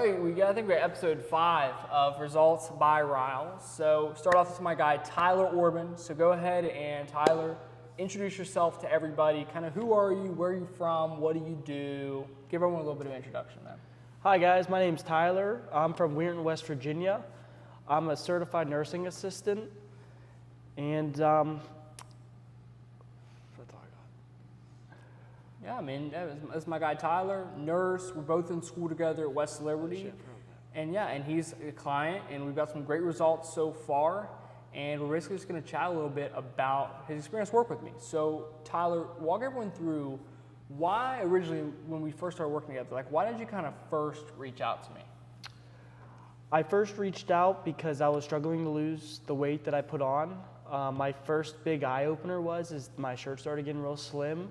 Trey, I think we're at episode 5 of Results by Riles. So start off with my guy, Tyler Orban. So go ahead and Tyler, introduce yourself to everybody. Kind of who are you, where are you from, what do you do? Give everyone a little bit of introduction then. Hi guys, my name's Tyler. I'm from Weirton, West Virginia. I'm a certified nursing assistant, and that's all I got. Yeah, I mean, that's my guy Tyler, nurse. We're both in school together at West Liberty. And yeah, and he's a client, and we've got some great results so far. And we're basically just going to chat a little bit about his experience work with me. So Tyler, walk everyone through why originally, when we first started working together, like why did you kind of first reach out to me? I first reached out because I was struggling to lose the weight that I put on. My first big eye-opener is my shirt started getting real slim,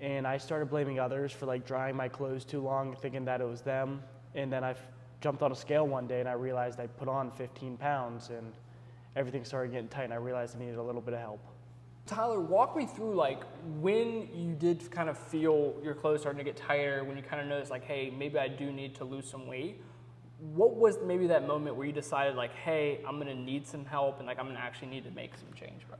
and I started blaming others for like drying my clothes too long, thinking that it was them. And then I jumped on a scale one day and I realized I put on 15 pounds and everything started getting tight and I realized I needed a little bit of help. Tyler, walk me through like when you did kind of feel your clothes starting to get tighter, when you kind of noticed like, hey, maybe I do need to lose some weight. What was maybe that moment where you decided like, hey, I'm gonna need some help and like I'm gonna actually need to make some change, bro?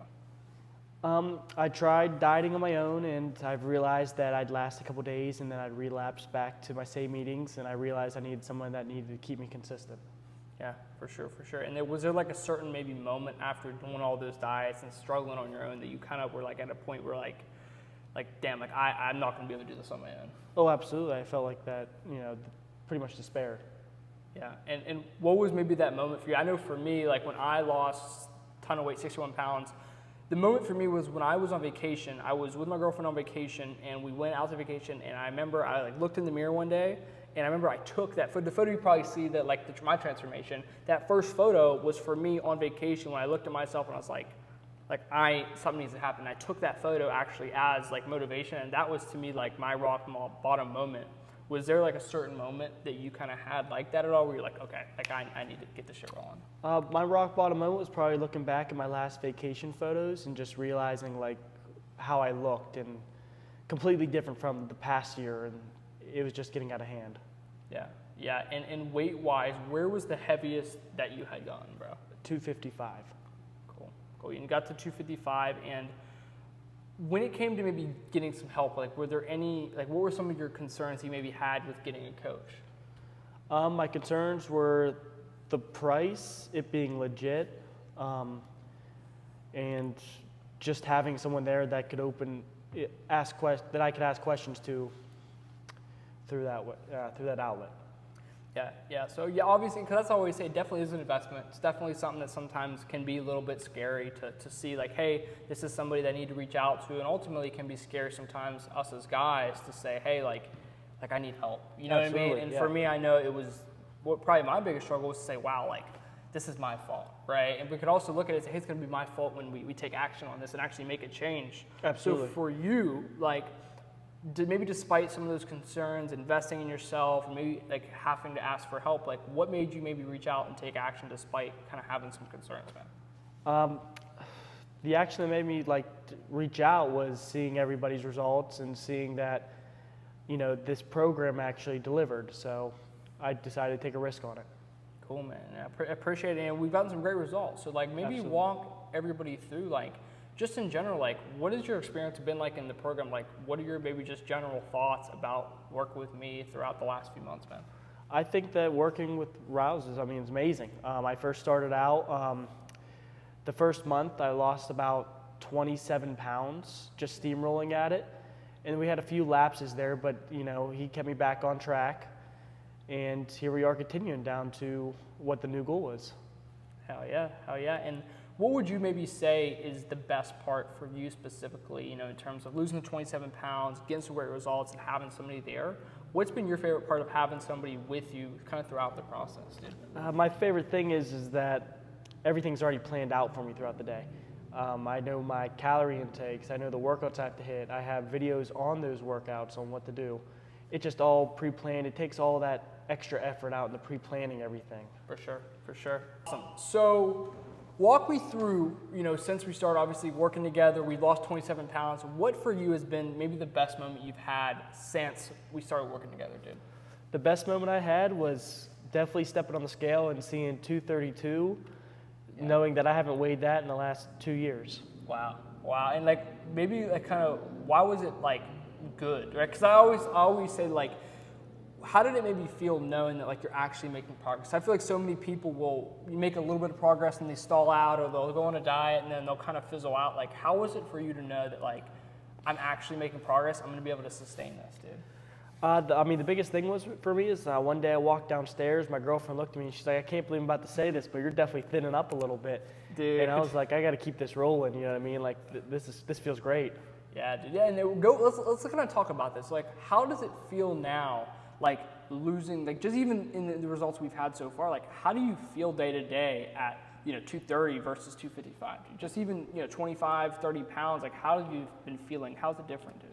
I tried dieting on my own and I've realized that I'd last a couple days and then I'd relapse back to my same eatings, and I realized I needed someone that needed to keep me consistent. Yeah, for sure. And was there like a certain maybe moment after doing all those diets and struggling on your own that you kind of were like at a point where like damn, like I'm not gonna be able to do this on my own? Oh, absolutely. I felt like that, pretty much despaired. Yeah, and what was maybe that moment for you? I know for me, like when I lost a ton of weight, 61 pounds, the moment for me was when I was on vacation. I was with my girlfriend on vacation, and we went out to vacation, and I remember I like looked in the mirror one day, and I remember I took that photo. The photo you probably see that like my transformation, that first photo was for me on vacation when I looked at myself and I was like something needs to happen. I took that photo actually as like motivation, and that was to me like my rock bottom moment. Was there like a certain moment that you kind of had like that at all where you're like, okay, like I need to get this shit rolling? My rock bottom moment was probably looking back at my last vacation photos and just realizing like how I looked, and completely different from the past year, and it was just getting out of hand. Yeah, and weight-wise, where was the heaviest that you had gone, bro? 255. Cool. You got to 255, and when it came to maybe getting some help, like were there any, like what were some of your concerns you maybe had with getting a coach? My concerns were the price, it being legit, and just having someone there that could that I could ask questions to through that outlet. Yeah. So yeah, obviously, because that's always say, it definitely is an investment. It's definitely something that sometimes can be a little bit scary to see like, hey, this is somebody that I need to reach out to, and ultimately can be scary sometimes us as guys to say, hey, like I need help. You know Absolutely, what I mean? And yeah. for me, I know it was probably my biggest struggle was to say, wow, like this is my fault, right? And we could also look at it and say, hey, it's gonna be my fault when we take action on this and actually make a change. Absolutely. So for you, like, maybe despite some of those concerns, investing in yourself, and maybe like having to ask for help, like what made you maybe reach out and take action despite kind of having some concerns, man? The action that made me reach out was seeing everybody's results and seeing that, this program actually delivered. So I decided to take a risk on it. Cool, man. I appreciate it, and we've gotten some great results. So like maybe Absolutely. walk everybody through like, just in general, like, what has your experience been like in the program? Like, what are your maybe just general thoughts about working with me throughout the last few months, man? I think that working with Riles is amazing. I first started out, the first month I lost about 27 pounds just steamrolling at it. And we had a few lapses there, but, he kept me back on track. And here we are continuing down to what the new goal is. Hell yeah. And what would you maybe say is the best part for you specifically, in terms of losing the 27 pounds, getting some great results, and having somebody there? What's been your favorite part of having somebody with you kind of throughout the process, dude? My favorite thing is that everything's already planned out for me throughout the day. I know my calorie intakes, I know the workouts I have to hit, I have videos on those workouts on what to do. It's just all pre-planned. It takes all that extra effort out into pre-planning everything. For sure. Awesome. So walk me through, since we started obviously working together, we lost 27 pounds. What for you has been maybe the best moment you've had since we started working together, dude? The best moment I had was definitely stepping on the scale and seeing 232, Yeah. knowing that I haven't weighed that in the last 2 years. Wow. Wow. And like maybe like kind of why was it like good, right? Because I always say like, how did it maybe feel knowing that like you're actually making progress? I feel like so many people will make a little bit of progress and they stall out, or they'll go on a diet and then they'll kind of fizzle out. Like, how was it for you to know that like I'm actually making progress? I'm going to be able to sustain this, dude. The biggest thing was for me is one day I walked downstairs, my girlfriend looked at me and she's like, I can't believe I'm about to say this, but you're definitely thinning up a little bit. Dude. And I was like, I got to keep this rolling, you know what I mean? Like, this feels great. Yeah, dude. Yeah, and let's kind of talk about this. Like, how does it feel now, like losing, like just even in the results we've had so far, like how do you feel day to day at, 230 versus 255? Dude? Just even, 25, 30 pounds, like how have you been feeling? How's it different, dude?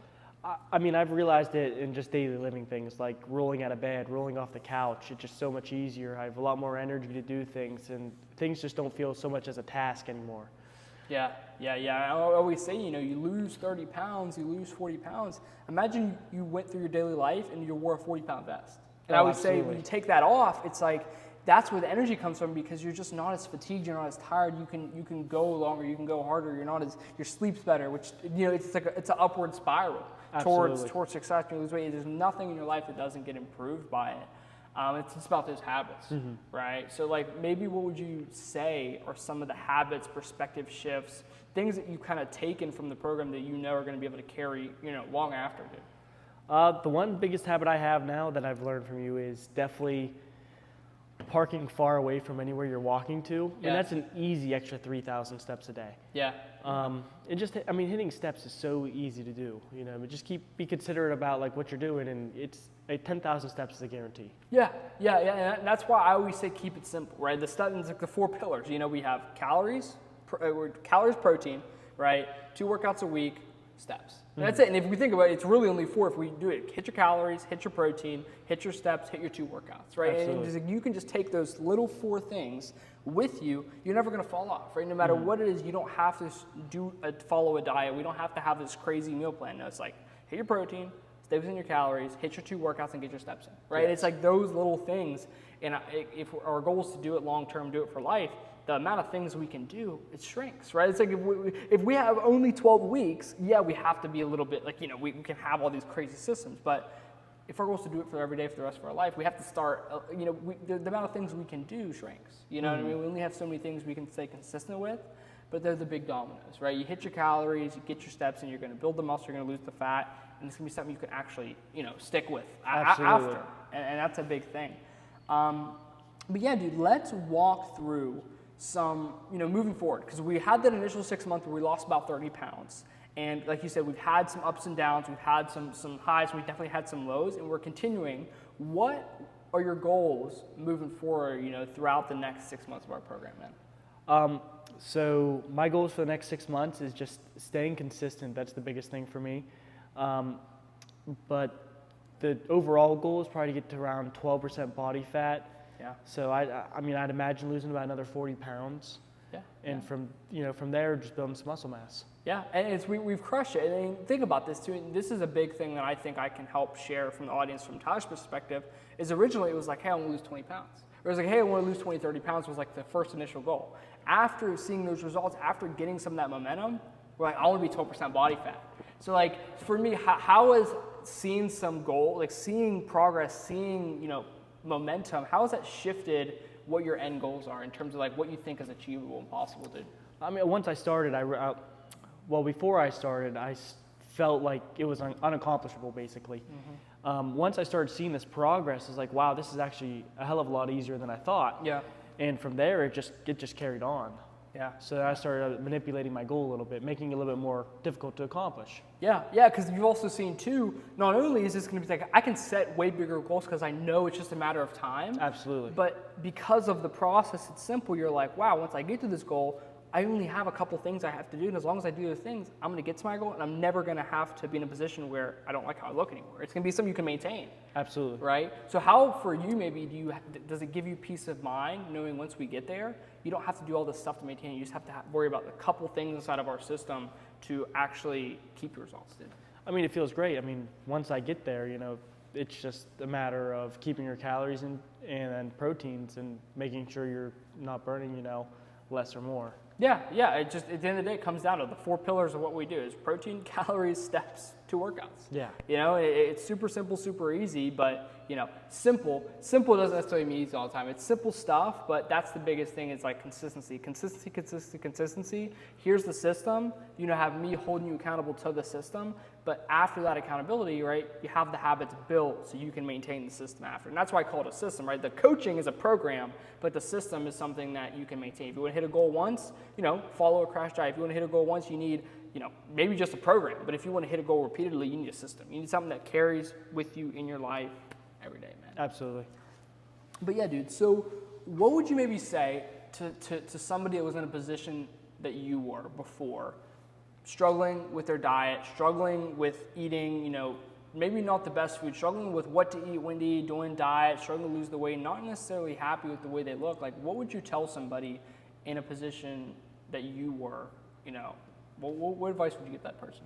I've realized it in just daily living things, like rolling out of bed, rolling off the couch. It's just so much easier. I have a lot more energy to do things, and things just don't feel so much as a task anymore. Yeah. I always say, you lose 30 pounds, you lose 40 pounds. Imagine you went through your daily life and you wore a 40-pound vest. And I would say when you take that off, it's like that's where the energy comes from, because you're just not as fatigued, you're not as tired. You can go longer, you can go harder. Your sleep's better, which it's like it's an upward spiral towards success. When you lose weight, there's nothing in your life that doesn't get improved by it. It's just about those habits, right? So like maybe what would you say are some of the habits, perspective shifts, things that you kind of taken from the program that are going to be able to carry, long after, dude? The one biggest habit I have now that I've learned from you is definitely parking far away from anywhere you're walking to. Yeah. And that's an easy extra 3,000 steps a day. Yeah. Hitting steps is so easy to do. Just be considerate about like what you're doing, and it's 10,000 steps is a guarantee. Yeah, and that's why I always say keep it simple, right? The stuff is like the 4 pillars. We have calories, protein, right? 2 workouts a week, steps. And that's it. And if we think about it, it's really only 4 if we do it. Hit your calories, hit your protein, hit your steps, hit your 2 workouts, right? Absolutely. And you can just take those little 4 things with you. You're never going to fall off, right? No matter what it is, you don't have to follow a diet. We don't have to have this crazy meal plan. No, it's like hit your protein, stay within your calories, hit your 2 workouts, and get your steps in, right? Yes. It's like those little things. And if our goal is to do it long term, do it for life, the amount of things we can do, it shrinks, right? It's like if we have only 12 weeks, we have to be a little bit like, we can have all these crazy systems, but if our goal is to do it for every day for the rest of our life, we have to start, the amount of things we can do shrinks. You know what I mean? We only have so many things we can stay consistent with, but they're the big dominoes, right? You hit your calories, you get your steps, and you're going to build the muscle, you're going to lose the fat, and it's going to be something you can actually, stick with after, and that's a big thing. But yeah, dude, let's walk through some, moving forward, because we had that initial 6 months where we lost about 30 pounds. And like you said, we've had some ups and downs, we've had some highs, we definitely had some lows, and we're continuing. What are your goals moving forward, throughout the next 6 months of our program, man? So my goals for the next 6 months is just staying consistent. That's the biggest thing for me. But the overall goal is probably to get to around 12% body fat. Yeah. So I'd imagine losing about another 40 pounds. Yeah. And from there, just building some muscle mass. Yeah, and we've crushed it. I mean, think about this too. And this is a big thing that I think I can help share from the audience from Tyler's perspective. Is originally it was like, hey, I want to lose 20 pounds. Or it was like, hey, I want to lose 20, 30 pounds was like the first initial goal. After seeing those results, after getting some of that momentum, we're like, I want to be 12% body fat. So like for me, how is seeing some goal, like seeing progress, seeing momentum, how has that shifted what your end goals are in terms of like what you think is achievable and possible, dude? Once I started, before I started, I felt like it was unaccomplishable, basically. Once I started seeing this progress, it's like, wow, this is actually a hell of a lot easier than I thought. Yeah. And from there, it just carried on. Yeah. So I started manipulating my goal a little bit, making it a little bit more difficult to accomplish. Yeah, because you've also seen too, not only is this going to be like, I can set way bigger goals because I know it's just a matter of time. Absolutely. But because of the process, it's simple. You're like, wow, once I get to this goal, I only have a couple things I have to do. And as long as I do those things, I'm going to get to my goal. And I'm never going to have to be in a position where I don't like how I look anymore. It's going to be something you can maintain. Absolutely. Right? So how, for you, maybe, does it give you peace of mind knowing once we get there, you don't have to do all this stuff to maintain it. You just have to worry about a couple things inside of our system to actually keep your results, dude. It feels great. Once I get there, it's just a matter of keeping your calories in, and proteins and making sure you're not burning, less or more. Yeah. It just, at the end of the day, it comes down to the 4 pillars of what we do is protein, calories, steps to workouts. Yeah. It's super simple, super easy, but simple doesn't necessarily mean easy all the time. It's simple stuff, but that's the biggest thing is like consistency. Consistency. Here's the system. Have me holding you accountable to the system, but after that accountability, right, you have the habits built so you can maintain the system after. And that's why I call it a system, right? The coaching is a program, but the system is something that you can maintain. If you want to hit a goal once, follow a crash diet. If you want to hit a goal once, you need maybe just a program, but if you want to hit a goal repeatedly, you need a system. You need something that carries with you in your life every day, man. Absolutely. But yeah, dude, so what would you maybe say to somebody that was in a position that you were before, struggling with their diet, struggling with eating, maybe not the best food, struggling with what to eat, when to eat, doing diet, struggling to lose the weight, not necessarily happy with the way they look? Like, what would you tell somebody in a position that you were, what advice would you give that person?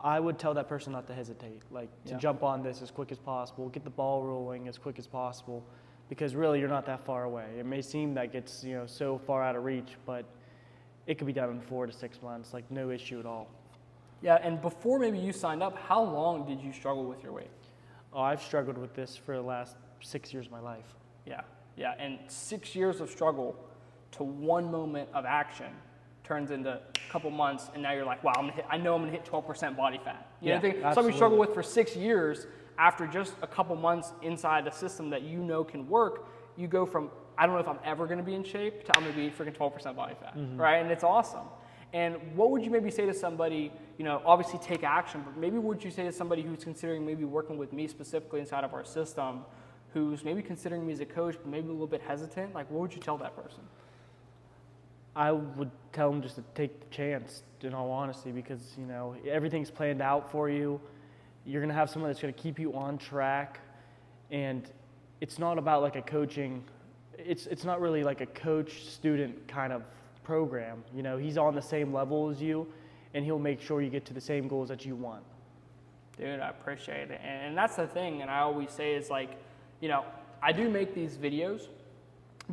I would tell that person not to hesitate, to jump on this as quick as possible, get the ball rolling as quick as possible, because really you're not that far away. It may seem like it's so far out of reach, but it could be done in 4 to 6 months, no issue at all. Yeah, and before maybe you signed up, how long did you struggle with your weight? Oh, I've struggled with this for the last 6 years of my life. Yeah, and 6 years of struggle to one moment of action turns into a couple months, and now you're like, wow, I know I'm gonna hit 12% body fat. Something you struggle with for 6 years, after just a couple months inside a system that can work, you go from, I don't know if I'm ever gonna be in shape, to I'm gonna be freaking 12% body fat, right? And it's awesome. And what would you maybe say to somebody, obviously take action, but maybe what would you say to somebody who's considering maybe working with me specifically inside of our system, who's maybe considering me as a coach, but maybe a little bit hesitant? Like, what would you tell that person? I would tell them just to take the chance, in all honesty, because, everything's planned out for you. You're going to have someone that's going to keep you on track. And it's not about like a coaching, it's not really like a coach-student kind of program. He's on the same level as you, and he'll make sure you get to the same goals that you want. Dude, I appreciate it. And that's the thing, and I always say is like, I do make these videos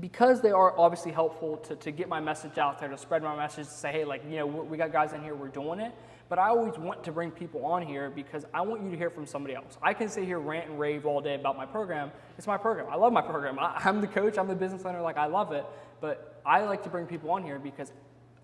because they are obviously helpful to get my message out there, to spread my message, to say, hey, we got guys in here, we're doing it. But I always want to bring people on here because I want you to hear from somebody else. I can sit here, rant and rave all day about my program. It's my program. I love my program. I'm the coach. I'm the business owner. I love it. But I like to bring people on here because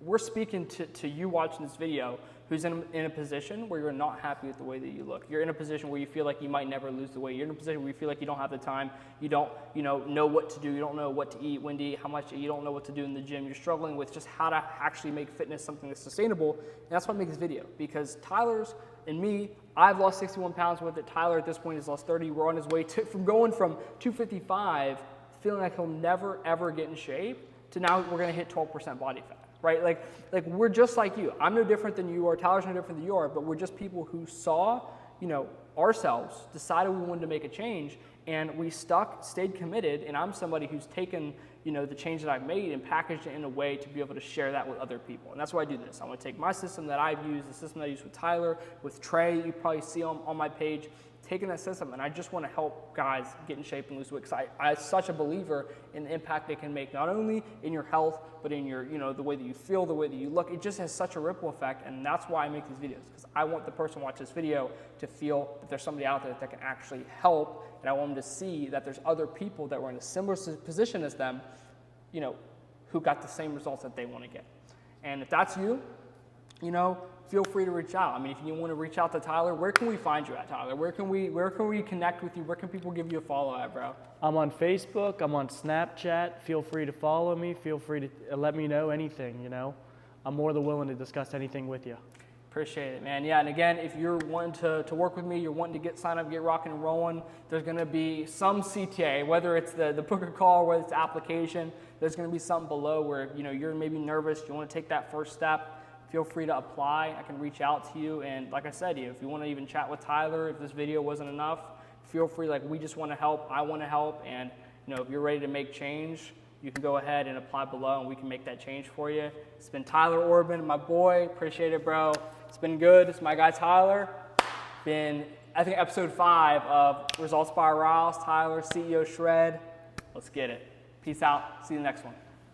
we're speaking to you watching this video who's in a position where you're not happy with the way that you look. You're in a position where you feel like you might never lose the weight. You're in a position where you feel like you don't have the time. You don't, know what to do. You don't know what to eat, when to eat, how much to eat. You don't know what to do in the gym. You're struggling with just how to actually make fitness something that's sustainable. And that's why I make this video, because Tyler's and me, I've lost 61 pounds with it. Tyler at this point has lost 30. We're on his way from going from 255, feeling like he'll never ever get in shape, to now we're gonna hit 12% body fat. Right? Like we're just like you. I'm no different than you are. Tyler's no different than you are, but we're just people who saw, ourselves, decided we wanted to make a change, and we stayed committed, and I'm somebody who's taken, the change that I've made and packaged it in a way to be able to share that with other people. And that's why I do this. I want to take my system that I've used, the system that I use with Tyler, with Trey, you probably see on my page, taking that system, and I just want to help guys get in shape and lose weight, because I'm such a believer in the impact they can make, not only in your health, but in your, the way that you feel, the way that you look. It just has such a ripple effect, and that's why I make these videos, because I want the person watching this video to feel that there's somebody out there that can actually help, and I want them to see that there's other people that were in a similar position as them, who got the same results that they want to get. And if that's you, feel free to reach out. I mean, if you want to reach out to Tyler, where can we find you at, Tyler? Where can we connect with you? Where can people give you a follow at, bro? I'm on Facebook. I'm on Snapchat. Feel free to follow me. Feel free to let me know anything, I'm more than willing to discuss anything with you. Appreciate it, man. Yeah, and again, if you're wanting to work with me, you're wanting to get signed up, get rocking and rolling, there's going to be some CTA, whether it's the book a call, whether it's the application, there's going to be something below where, you're maybe nervous, you want to take that first step. Feel free to apply. I can reach out to you. And like I said, if you want to even chat with Tyler, if this video wasn't enough, feel free. We just want to help. I want to help. And, if you're ready to make change, you can go ahead and apply below, and we can make that change for you. It's been Tyler Orban, my boy. Appreciate it, bro. It's been good. It's my guy, Tyler. Been I think episode 5 of Results by Riles, Tyler, CEO Shred. Let's get it. Peace out. See you in the next one.